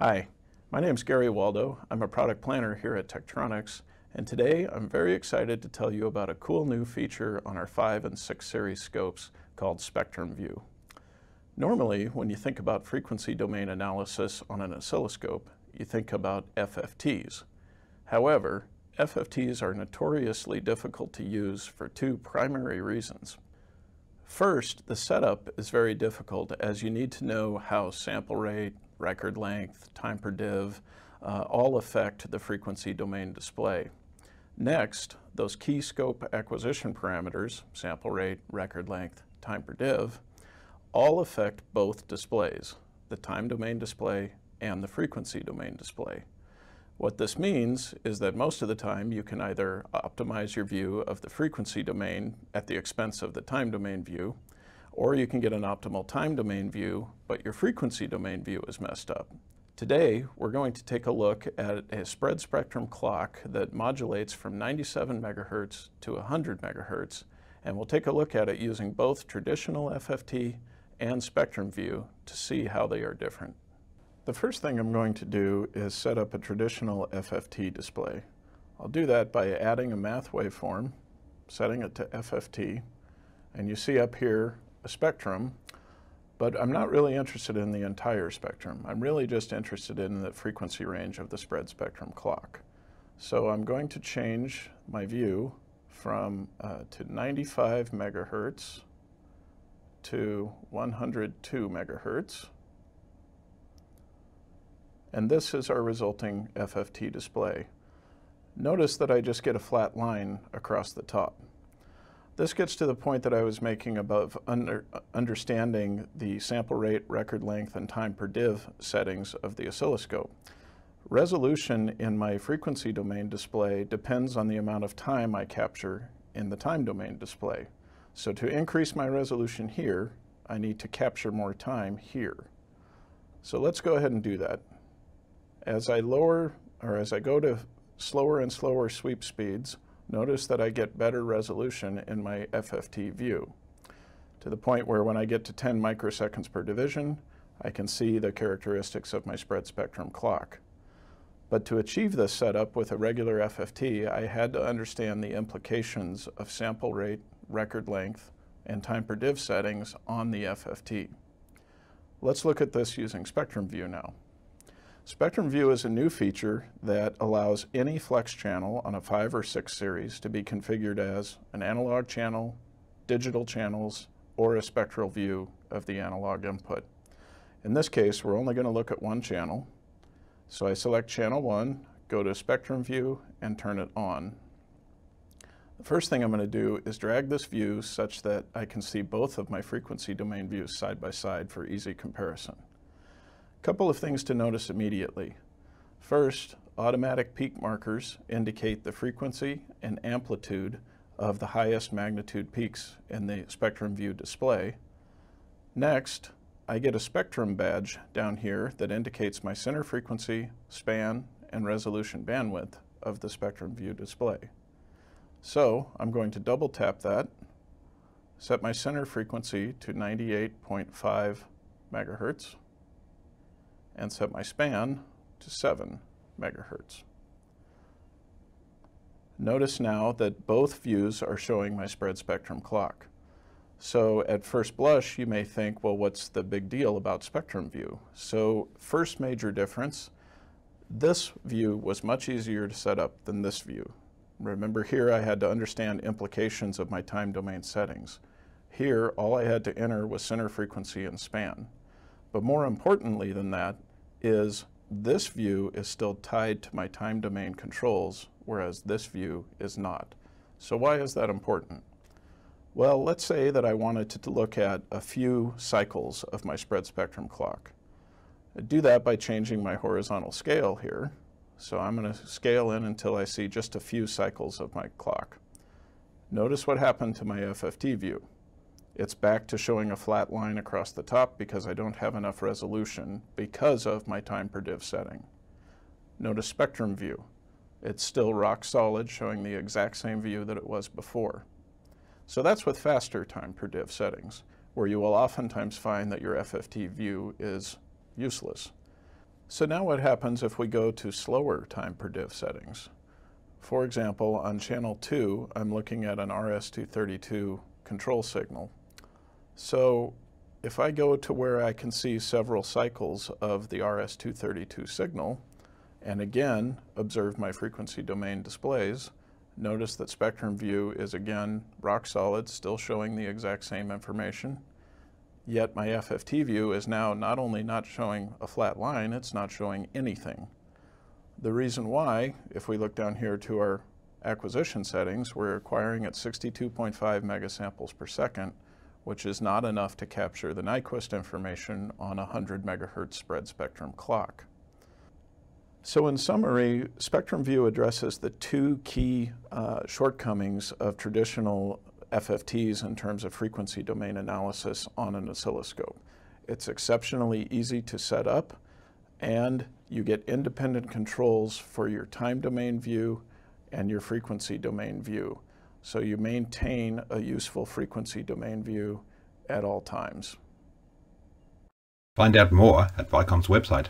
Hi, my name is Gary Waldo. I'm a product planner here at Tektronix, and today I'm very excited to tell you about a cool new feature on our 5 and 6 series scopes called Spectrum View. Normally, when you think about frequency domain analysis on an oscilloscope, you think about FFTs. However, FFTs are notoriously difficult to use for two primary reasons. First, the setup is very difficult as you need to know how sample rate, record length, time per div all affect the frequency domain display. Next, those key scope acquisition parameters, sample rate, record length, time per div, all affect both displays, the time domain display and the frequency domain display. What this means is that most of the time you can either optimize your view of the frequency domain at the expense of the time domain view, or you can get an optimal time domain view, but your frequency domain view is messed up. Today, we're going to take a look at a spread spectrum clock that modulates from 97 megahertz to 100 megahertz, and we'll take a look at it using both traditional FFT and spectrum view to see how they are different. The first thing I'm going to do is set up a traditional FFT display. I'll do that by adding a math waveform, setting it to FFT, and you see up here a spectrum, but I'm not really interested in the entire spectrum. I'm really just interested in the frequency range of the spread spectrum clock. So I'm going to change my view from to 95 megahertz to 102 megahertz. And this is our resulting FFT display. Notice that I just get a flat line across the top. This gets to the point that I was making above understanding the sample rate, record length, and time per div settings of the oscilloscope. Resolution in my frequency domain display depends on the amount of time I capture in the time domain display. So to increase my resolution here, I need to capture more time here. So let's go ahead and do that. As I go to slower and slower sweep speeds, notice that I get better resolution in my FFT view, to the point where when I get to 10 microseconds per division, I can see the characteristics of my spread spectrum clock. But to achieve this setup with a regular FFT, I had to understand the implications of sample rate, record length, and time per div settings on the FFT. Let's look at this using Spectrum View now. Spectrum View is a new feature that allows any flex channel on a 5 or 6 series to be configured as an analog channel, digital channels, or a spectral view of the analog input. In this case, we're only going to look at one channel. So I select channel 1, go to Spectrum View, and turn it on. The first thing I'm going to do is drag this view such that I can see both of my frequency domain views side by side for easy comparison. Couple of things to notice immediately. First, automatic peak markers indicate the frequency and amplitude of the highest magnitude peaks in the spectrum view display. Next, I get a spectrum badge down here that indicates my center frequency, span, and resolution bandwidth of the spectrum view display. So I'm going to double tap that, set my center frequency to 98.5 megahertz, and set my span to 7 megahertz. Notice now that both views are showing my spread spectrum clock. So at first blush, you may think, well, what's the big deal about spectrum view? So first major difference, this view was much easier to set up than this view. Remember here I had to understand implications of my time domain settings. Here, all I had to enter was center frequency and span. But more importantly than that is this view is still tied to my time domain controls, whereas this view is not. So why is that important? Well, let's say that I wanted to look at a few cycles of my spread spectrum clock. I'd do that by changing my horizontal scale here. So I'm going to scale in until I see just a few cycles of my clock. Notice what happened to my FFT view. It's back to showing a flat line across the top because I don't have enough resolution because of my time per div setting. Notice spectrum view. It's still rock solid, showing the exact same view that it was before. So that's with faster time per div settings, where you will oftentimes find that your FFT view is useless. So now what happens if we go to slower time per diff settings? For example, on channel 2, I'm looking at an RS-232 control signal. So if I go to where I can see several cycles of the RS-232 signal, and again observe my frequency domain displays, notice that spectrum view is again rock solid, still showing the exact same information. Yet my FFT view is now not only not showing a flat line, it's not showing anything. The reason why, if we look down here to our acquisition settings, we're acquiring at 62.5 megasamples per second, which is not enough to capture the Nyquist information on a 100 megahertz spread spectrum clock. So in summary, spectrum view addresses the two key shortcomings of traditional FFTs in terms of frequency domain analysis on an oscilloscope. It's exceptionally easy to set up, and you get independent controls for your time domain view and your frequency domain view. So you maintain a useful frequency domain view at all times. Find out more at Vicom's website.